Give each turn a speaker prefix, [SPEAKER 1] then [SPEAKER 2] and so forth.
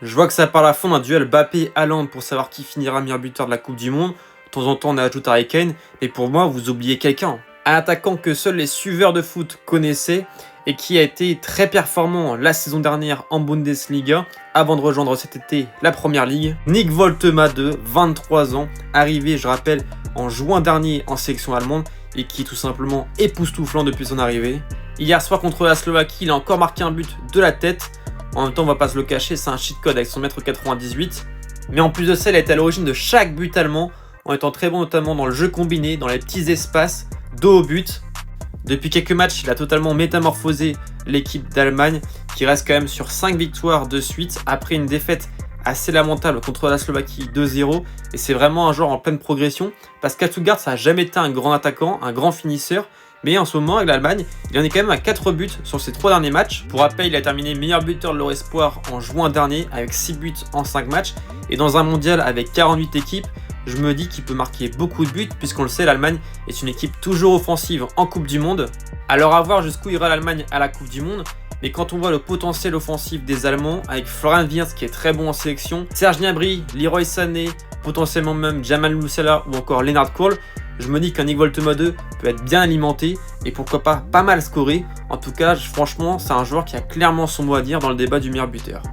[SPEAKER 1] Je vois que ça parle à fond d'un duel Mbappé-Haaland pour savoir qui finira meilleur buteur de la Coupe du Monde. De temps en temps, on ajoute Harry Kane, mais pour moi, vous oubliez quelqu'un. Un attaquant que seuls les suiveurs de foot connaissaient et qui a été très performant la saison dernière en Bundesliga avant de rejoindre cet été la Première Ligue. Nick Woltemade, 23 ans, arrivé, je rappelle, en juin dernier en sélection allemande et qui est tout simplement époustouflant depuis son arrivée. Hier soir contre la Slovaquie, il a encore marqué un but de la tête. En même temps, on va pas se le cacher, c'est un cheat code avec son mètre 98. Mais en plus de ça, il a été à l'origine de chaque but allemand, en étant très bon notamment dans le jeu combiné, dans les petits espaces, dos au but. Depuis quelques matchs, il a totalement métamorphosé l'équipe d'Allemagne, qui reste quand même sur 5 victoires de suite, après une défaite assez lamentable contre la Slovaquie 2-0. Et c'est vraiment un joueur en pleine progression, parce qu'à Stuttgart, ça n'a jamais été un grand attaquant, un grand finisseur. Mais en ce moment, avec l'Allemagne, il en est quand même à 4 buts sur ses 3 derniers matchs. Pour rappel, il a terminé meilleur buteur de l'Euro-Espoir en juin dernier avec 6 buts en 5 matchs. Et dans un mondial avec 48 équipes, je me dis qu'il peut marquer beaucoup de buts, puisqu'on le sait, l'Allemagne est une équipe toujours offensive en Coupe du Monde. Alors à voir jusqu'où ira l'Allemagne à la Coupe du Monde. Mais quand on voit le potentiel offensif des Allemands, avec Florian Wirtz qui est très bon en sélection, Serge Gnabry, Leroy Sané, potentiellement même Jamal Musiala ou encore Lennart Kohl, je me dis qu'un Nick Woltemade peut être bien alimenté et pourquoi pas mal scoré. En tout cas, franchement, c'est un joueur qui a clairement son mot à dire dans le débat du meilleur buteur.